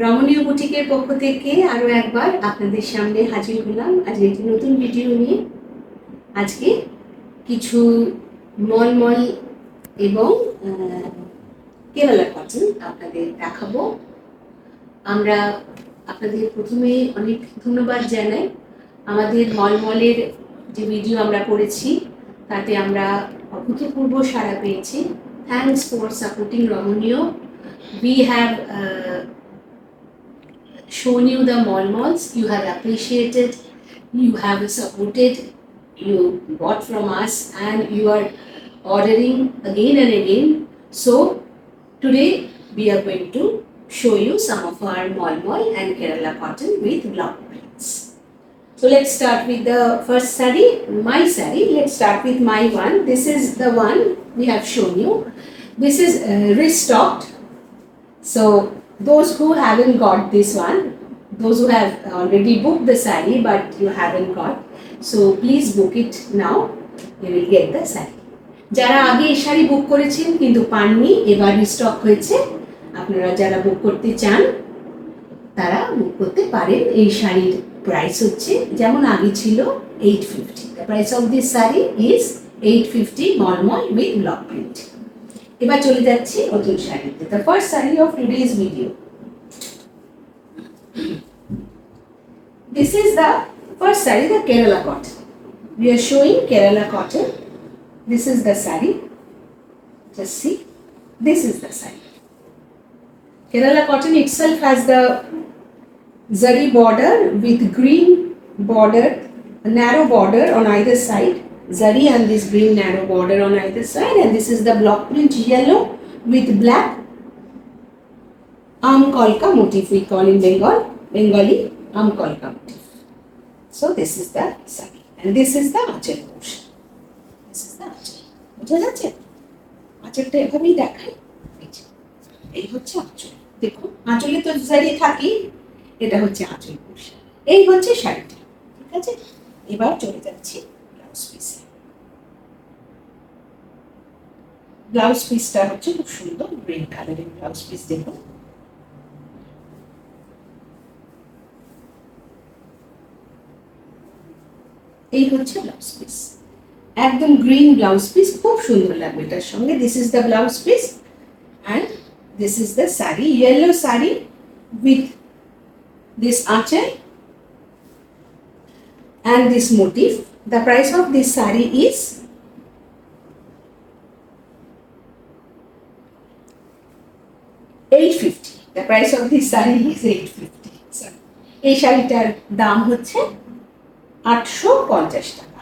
রমণীয় বুটিকের পক্ষ থেকে আরও একবার আপনাদের সামনে হাজির হলাম আজকে একটি নতুন ভিডিও নিয়ে। আজকে কিছু মলমল এবং কেরালা কটন আপনাদের দেখাবো। আমরা আপনাদের প্রথমে অনেক ধন্যবাদ জানাই। আমাদের মলমলের যে ভিডিও আমরা করেছি তাতে আমরা অভূতপূর্ব সাড়া পেয়েছি। Thanks for supporting Ramaniya. We have shown you the malls, you have appreciated, you have supported, you bought from us and you are ordering again and again. So today we are going to show you some of our mall and Kerala cotton with block prints. So let's start with the first saree, my saree. Let's start with my one. This is the one we have shown you. This is restocked. So those who haven't got this one, those who have already booked the saree but you haven't got, so please book it now, you will get the saree. যারা আগে এই শাড়ি বুক করেছেন কিন্তু পাননি, এবার restock হয়েছে, আপনারা যারা বুক করতে চান তারা বুক করতে পারেন। এই শাড়ির প্রাইস হচ্ছে যেমন আগে ছিল 850. The price of this saree is 850 মলমল with block print. এবার চলে যাচ্ছি নতুন শাড়িতে। The first saree of today's video. This is the first saree, the Kerala cotton. We are showing Kerala cotton. This is the saree. Just see. This is the saree. Kerala cotton itself has the zari border with green border, a narrow border on either side. Zari and this green narrow border on either side, and this is the block print yellow with black kolka motif, we call in Bengali kolka motif. So this is the saree and this is the achal portion. This is the achal. বুঝা যাচ্ছে? আঁচলটা এভাবেই দেখাই। এই হচ্ছে আঁচল। দেখুন আঁচলে তো জারি থাকি, এটা হচ্ছে আঁচল পোর্শন। এই হচ্ছে শাড়িটা, ঠিক আছে? এবার চলে যাচ্ছি ব্লাউজ পিসে। ব্লাউজ পিসটা হচ্ছে খুব সুন্দর গ্রিন কালারের ব্লাউজ পিস। দেখুন এই হচ্ছে ব্লাউজ পিস, একদম গ্রিন ব্লাউজ পিস, খুব সুন্দর লাগবে এটার সঙ্গে। This is the blouse piece and this is the saree, yellow saree with this achal and this motif. The price of this saree is 850. The price of this saree is 850. Sorry. এই শাড়িটার দাম হচ্ছে 850 টাকা।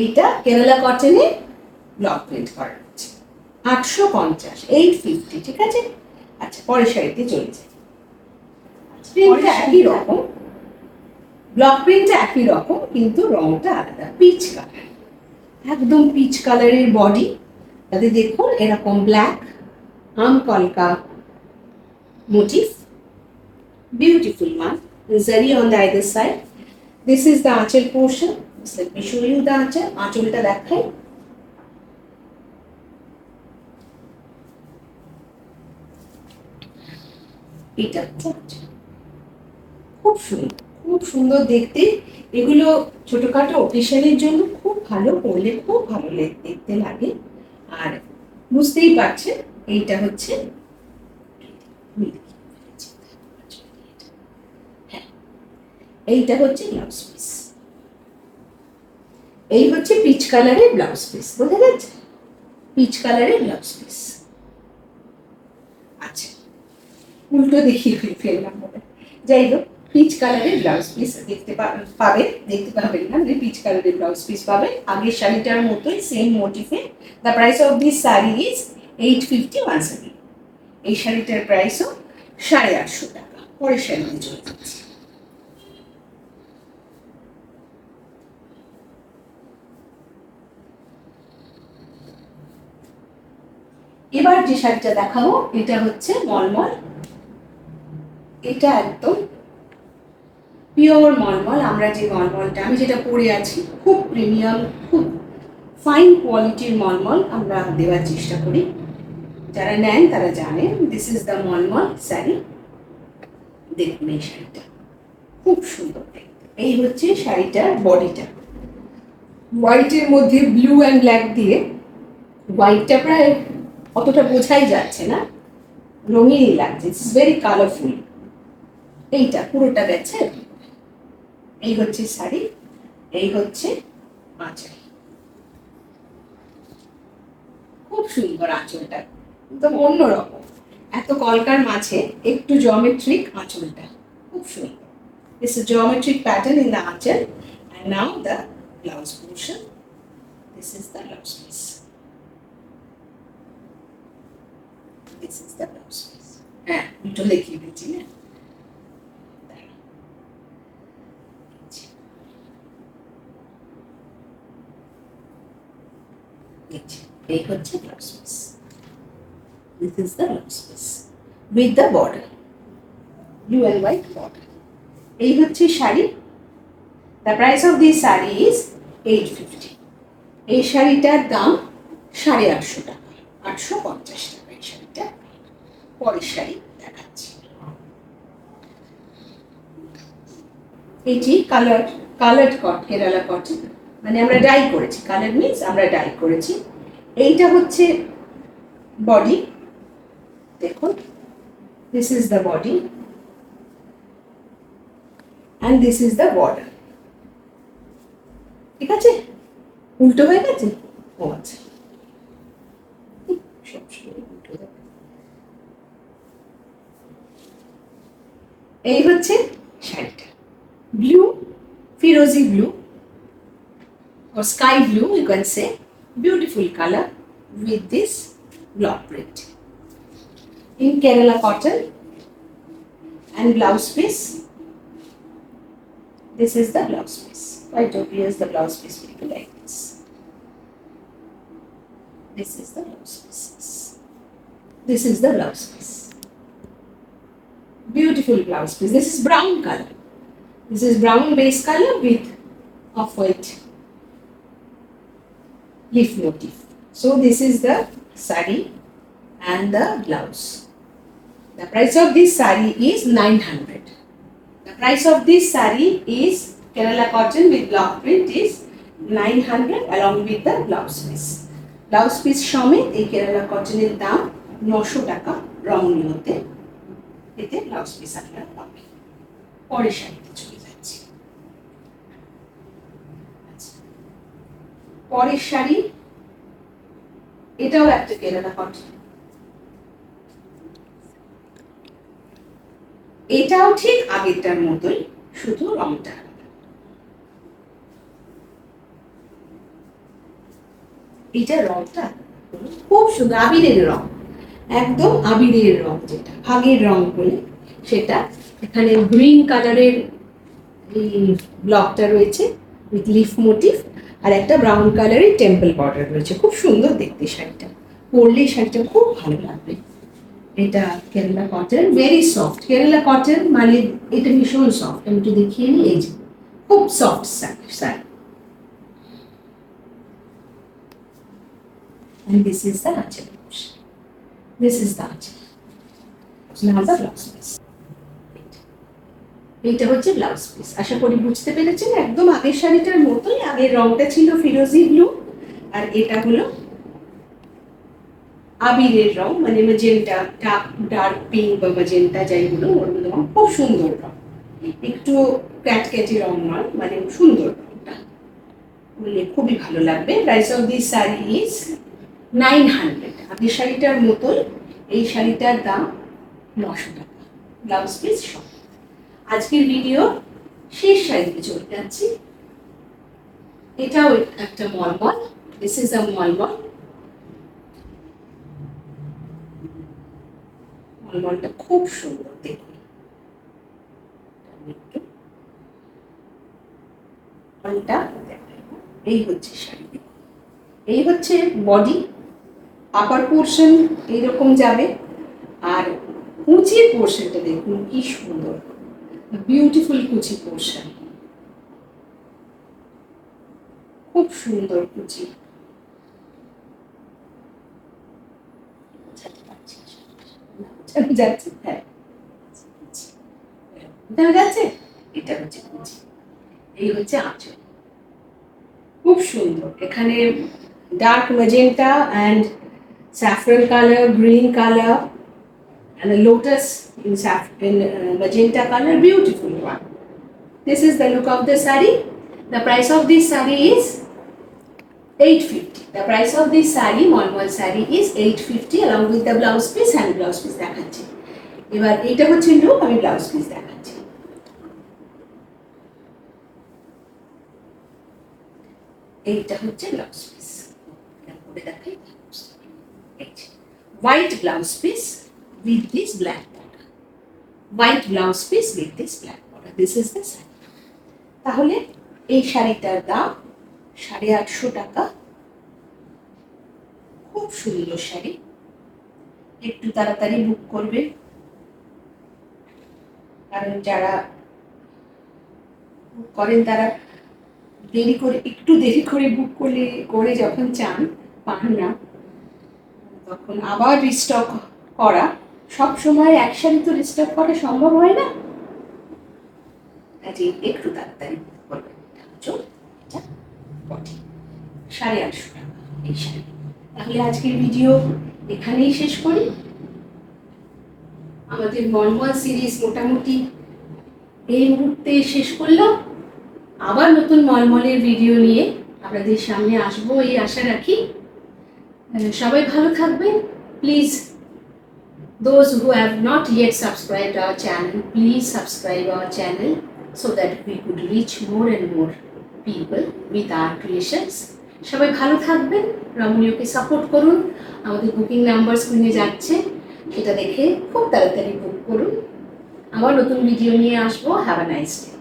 এইটা Kerala কটনে block print করা হচ্ছে 850, 850, ঠিক আছে? আচ্ছা পরের শাড়িতে চলে যাই। প্রিন্টটা একই রকম, ব্লক প্রিন্টটা একই রকম কিন্তু রংটা আলাদা, পিচ কালার, একদম পিচ কালারের বডি। তাতে দেখুন এরকম ব্ল্যাক কলকা motif, beautiful one, zari on the either side. This is the achal portion. Let me show you the achal. আঁচলটা দেখাই। এটা খুব সুন্দর, খুব সুন্দর দেখতে। এগুলো ছোটখাটো অকেশনের জন্য খুব ভালো, পরলে খুব ভালো দেখতে লাগে। আর বুঝতেই পারছেন এইটা হচ্ছে এইটা হচ্ছে ব্লাউজ পিস, এই হচ্ছে পিচ কালারের ব্লাউজ পিস। বোঝা যাচ্ছে? পিচ কালারের ব্লাউজ পিস। আচ্ছা উল্টো দেখিয়ে ফেললাম বলে, যাই হোক পিচ কালারের ব্লাউজ পিস দেখতে পাবেন না, মানে পিচ কালারের ব্লাউজ পিস পাবেন আগের শাড়িটার মতোই সেম মোটিফে। The price of this sari is 850 once again. এই শাড়িটার প্রাইসও 850 টাকা। পরের শাড়িতে চলে যাচ্ছে। এবার যে শাড়িটা দেখাবো এটা হচ্ছে মলমল। এটা একদম পিওর মলমল। আমরা যে মলমলটা, আমি যেটা পরে আছি, খুব প্রিমিয়াম, খুব ফাইন কোয়ালিটির মলমল আমরা দেওয়ার চেষ্টা করি। যারা নেন তারা জানেন। This is the malmal sari. দেখুন এই শাড়িটা খুব সুন্দর দেখতে। এই হচ্ছে শাড়িটার বডিটা, হোয়াইটের মধ্যে ব্লু অ্যান্ড ব্ল্যাক দিয়ে। হোয়াইটটা প্রায় অতটা বোঝাই যাচ্ছে না, রঙিনই লাগছে, ইটস ভেরি কালারফুল। এইটা পুরোটা গেছে। এই হচ্ছে শাড়ি, এই হচ্ছে আঁচল। খুব সুন্দর আঁচলটা, একদম অন্যরকম, এত কলকার মাঝে একটু জমেট্রিক আঁচলটা খুব সুন্দর। This is geometric pattern in the aanchal, and now the blouse portion. This is the blouse piece. This is the blouse piece. হ্যাঁ, দুটো দেখিয়ে দিচ্ছি না। এই হচ্ছে blouse piece. This is the blouse piece with the border, blue and white border. এই হচ্ছে sari. The price of this sari is 850. এই শাড়িটার দাম 850 টাকা, 850 টাকা এই শাড়িটা। পরের শাড়ি দেখাচ্ছি। এটি কালার্ড কট, কেরালা কটন, মানে আমরা ডাই করেছি। কালার মিন্স আমরা ডাই করেছি। এইটা হচ্ছে বডি, দেখুন, this is the body and this is the border. ঠিক আছে, উল্টো হয়ে গেছে। ও আচ্ছা, সবসময় উল্টো হয়ে গেছে। এই হচ্ছে শাড়িটা, ব্লু, ফিরোজি blue or sky blue, you can say, beautiful color with this block print in Kerala cotton and blouse piece. This is the blouse piece. Quite obvious the blouse piece will be like this. This is the blouse piece. This is the blouse piece. Beautiful blouse piece. This is brown color. This is brown base color with off-white leaf motif. So this is the sari and the blouse. The price of this sari is 900. The price of this sari is Kerala cotton with block print is 900 along with the blouse piece. Blouse piece সমেত এই কেরালা কটনের দাম 900 টাকা রং নিয়তে। এতে blouse piece আপনারা পাবেন। পরের শাড়িতে চলে যাচ্ছি। পরের শাড়ি, এটাও একটা কেরালা কটন। এটাও ঠিক আগেরটার মতোই, শুধু রংটা। এটা রংটা খুব সুন্দর, আবিরের রং, একদম আবিরের রং, যেটা আগের রং বলে সেটা। এখানে গ্রিন কালারের এই ব্লকটা রয়েছে উইথ লিফ মোটিভ, আর একটা ব্রাউন কালারের টেম্পল বর্ডার রয়েছে। খুব সুন্দর দেখতে শাড়িটা, পরলে শাড়িটা খুব ভালো লাগবে। এটা Kerala cotton, very soft. Kerala cotton মানে এটা ভীষণ সফট। আমি একটু দেখিয়ে নিই, এই যে খুব soft sari. And this is the aanchal portion. This is the aanchal. Now the blouse piece. এইটা হচ্ছে ব্লাউজ পিস। আশা করি বুঝতে পেরেছেন, একদম আগের শাড়িটার মতোই। আগের রংটা ছিল ফিরোজি ব্লু, আর এটা হলো আবিরের রং, মানে ম্যাজেন্টা, ডার্ক পিঙ্ক বা ম্যাজেন্টা যাই হলো, ওর রং খুব সুন্দর রং, একটু ক্যাটক্যাটি রং নয়, মানে সুন্দর রংটা বললে খুবই ভালো লাগবে। Price of this sari is 900। আগের শাড়িটার মতোই এই শাড়িটার দাম 900 টাকা, ব্লাউজ পিস সহ। আজকের ভিডিও শেষ শাড়িতে চলে যাচ্ছি। এটাও একটা মলমল, দিস ইজ আ মলমল। মলমলটা খুব সুন্দর দেখুন। এই হচ্ছে শাড়ি, এই হচ্ছে বডি। আপার পোর্শন এইরকম যাবে, আর কুচির পোর্শনটা দেখুন কি সুন্দর, বিউটিফুল কুচি পোর্শন, খুব সুন্দর কুচি। যাচ্ছে, হ্যাঁ, বুঝতে যাচ্ছে? এটা হচ্ছে কুচি, এই হচ্ছে আঁচল। খুব সুন্দর। এখানে dark magenta and saffron color, green color, and a lotus in magenta color. Beautiful one. This is the look of the saree. The price of this saree is 850. The price of this saree, Malmal saree, is 850 along with the blouse piece and blouse piece দেখাচ্ছি। এবার এইটা হচ্ছে look, আমি blouse piece দেখাচ্ছি। এইটা হচ্ছে blouse piece, করে দেখাই। White blouse piece with this black border. White blouse piece with this black border. This is the saree. তাহলে এই শাড়িটার দাম 850 টাকা। খুব সুন্দর শাড়ি, একটু তাড়াতাড়ি বুক করবে, কারণ যারা বুক করেন তারা একটু দেরি করে বুক করে যখন চান পান না, তখন আবার রিস্টক করা, সব সময় একসাথে তো রিস্টক করা সম্ভব হয় না, কাজে একটু তাড়াতাড়ি বুক করবেন। এটা 850 টাকা এই শাড়ি। তাহলে আজকের ভিডিও এখানেই শেষ করি। আমাদের মলমল সিরিজ মোটামুটি এই মুহূর্তে শেষ করলাম। আবার নতুন মলমলের ভিডিও নিয়ে আপনাদের সামনে আসবো এই আশা রাখি। সবাই ভালো থাকবেন। Please, those who have not yet subscribed our channel, please subscribe our channel so that we could reach more and more people with our creations. সবাই ভালো থাকবেন, রমণীয়কে সাপোর্ট করুন। আমাদের বুকিং নাম্বার স্ক্রিনে যাচ্ছে, সেটা দেখে খুব তাড়াতাড়ি বুক করুন। আবার নতুন ভিডিও নিয়ে আসবো। Have a nice day.